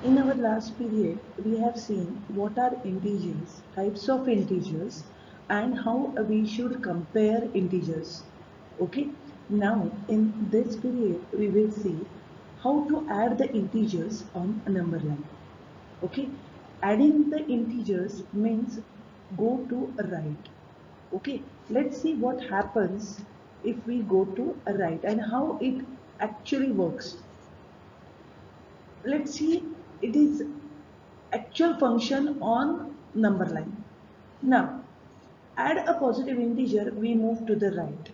In our last period, we have seen what are integers, types of integers, and how we should compare integers. Okay, now in this period, we will see how to add the integers on a number line. Okay, adding the integers means go to right. Okay, let's see what happens if we go to right and how it actually works. Let's see, it is actual function on number line. Now, add a positive integer, we move to the right.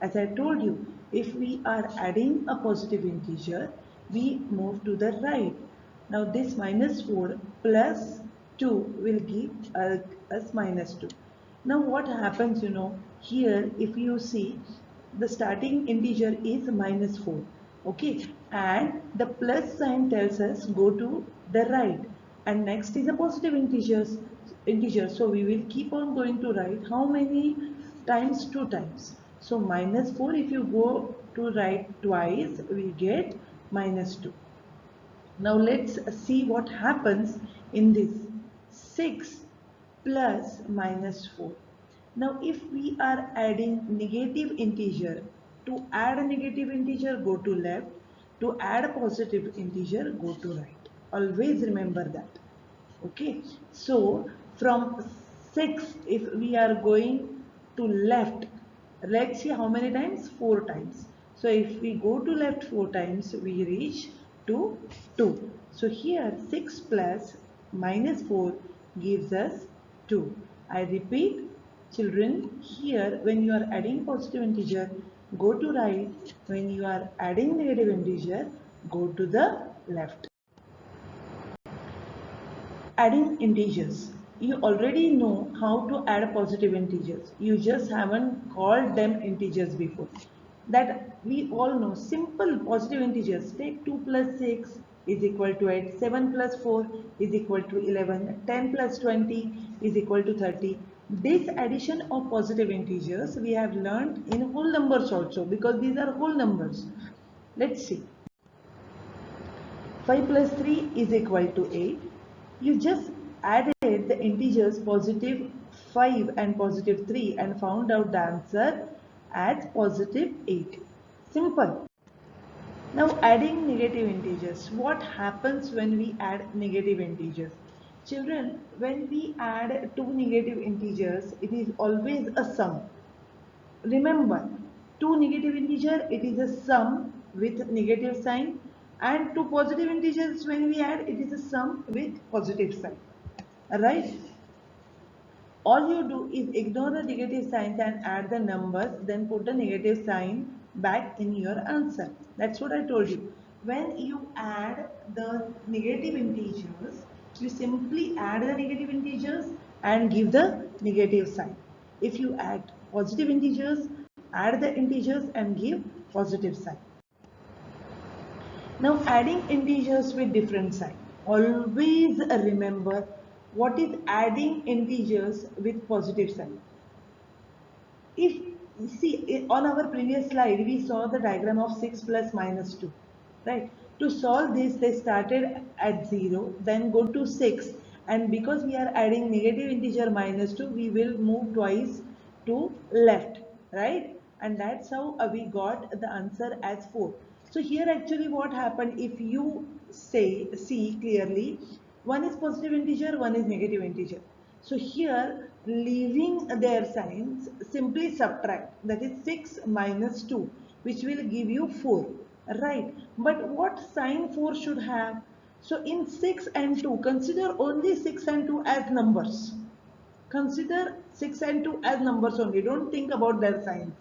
As I told you, if we are adding a positive integer, we move to the right. Now this minus 4 plus 2 will give us minus 2. Now what happens, here if you see, the starting integer is minus 4. Okay, and the plus sign tells us go to the right, and next is a positive integer, so we will keep on going to right. How many times? 2 times. So minus 4, if you go to right twice, we get minus 2. Now let's see what happens in this. 6 plus minus 4. Now if we are adding negative integer, to add a negative integer, go to left. To add a positive integer, go to right. Always remember that. Okay, so from 6, if we are going to left, let's see how many times? 4 times. So if we go to left 4 times, we reach to 2. So here 6 plus minus 4 gives us 2. I repeat, children, here when you are adding positive integer, go to right. When you are adding negative integer, go to the left. Adding integers. You already know how to add positive integers. You just haven't called them integers before. That we all know. Simple positive integers. Take 2 plus 6 is equal to 8. 7 plus 4 is equal to 11. 10 plus 20 is equal to 30. This addition of positive integers we have learned in whole numbers also, because these are whole numbers. Let's see. 5 plus 3 is equal to 8. You just added the integers positive 5 and positive 3 and found out the answer as positive 8. Simple. Now adding negative integers. What happens when we add negative integers? Children, when we add two negative integers, it is always a sum. Remember, two negative integer, it is a sum with negative sign, and two positive integers, when we add, it is a sum with positive sign. Alright? All you do is ignore the negative signs and add the numbers, then put the negative sign back in your answer. That's what I told you. When you add the negative integers, you simply add the negative integers and give the negative sign. If you add positive integers, add the integers and give positive sign. Now adding integers with different sign. Always remember what is adding integers with positive sign. If see on our previous slide we saw the diagram of 6 plus minus 2, right? To solve this they started at 0, then go to 6, and because we are adding negative integer minus 2, we will move twice to left, right? And that's how we got the answer as 4. So here actually what happened, if you see clearly, one is positive integer, one is negative integer. So here, leaving their signs, simply subtract, that is 6 minus 2, which will give you 4, right? But what sign 4 should have? So in 6 and 2, consider only 6 and 2 as numbers. Consider 6 and 2 as numbers only, don't think about their signs.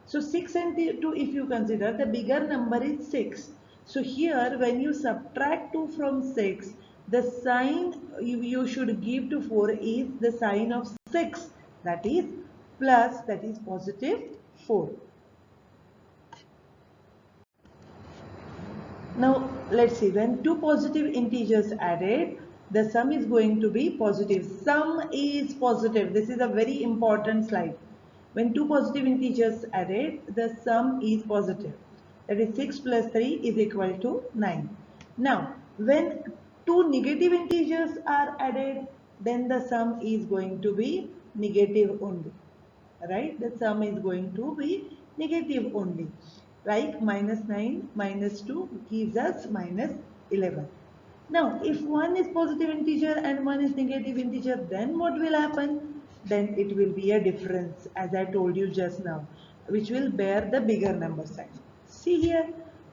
So 6 and 2, if you consider, the bigger number is 6. So here when you subtract 2 from 6, the sign you should give to 4 is the sign of 6, that is plus, that is positive 4. Now let's see, when two positive integers added, the sum is going to be positive. Sum is positive. This is a very important slide. When two positive integers added, the sum is positive. That is 6 plus 3 is equal to 9. Now When two negative integers are added, then the sum is going to be negative only. Right? The sum is going to be negative only. Like minus 9 minus 2 gives us minus 11. Now, if one is positive integer and one is negative integer, then what will happen? Then it will be a difference, as I told you just now, which will bear the bigger number sign. See here,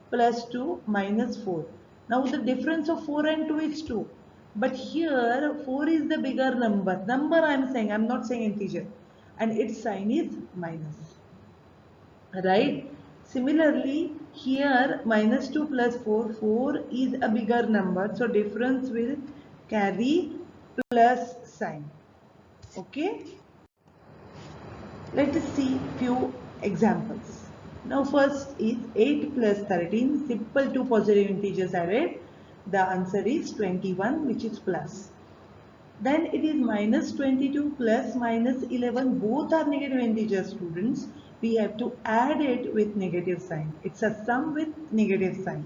plus 2 minus 4. Now the difference of 4 and 2 is 2. But here 4 is the bigger number. Number I am saying, I am not saying integer. And its sign is minus. Right? Similarly, here minus 2 plus 4, 4 is a bigger number. So difference will carry plus sign. Okay? Let us see few examples. Now first is 8 plus 13, simple two positive integers added. The answer is 21, which is plus. Then it is minus 22 plus minus 11, both are negative integers, students. We have to add it with negative sign. It's a sum with negative sign.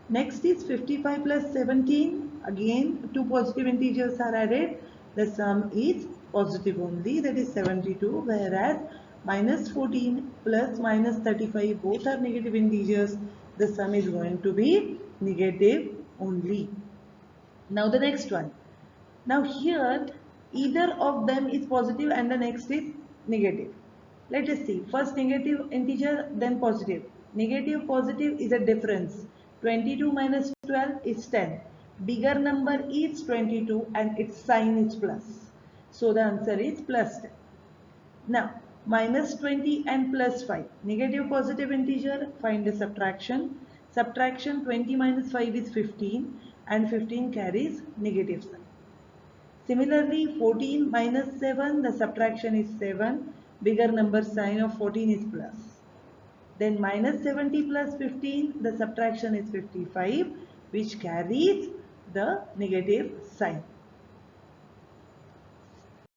Next is 55 plus 17, again two positive integers are added. The sum is positive only, that is 72, whereas minus 14 plus minus 35, both are negative integers. The sum is going to be negative only. Now the next one. Now here either of them is positive and the next is negative. Let us see. First negative integer, then positive. Negative positive is a difference. 22 minus 12 is 10. Bigger number is 22 and its sign is plus. So the answer is plus 10. Now minus 20 and plus 5. Negative positive integer, find the subtraction. Subtraction 20 minus 5 is 15 and 15 carries negative sign. Similarly, 14 minus 7, the subtraction is 7. Bigger number sign of 14 is plus. Then minus 70 plus 15, the subtraction is 55, which carries the negative sign.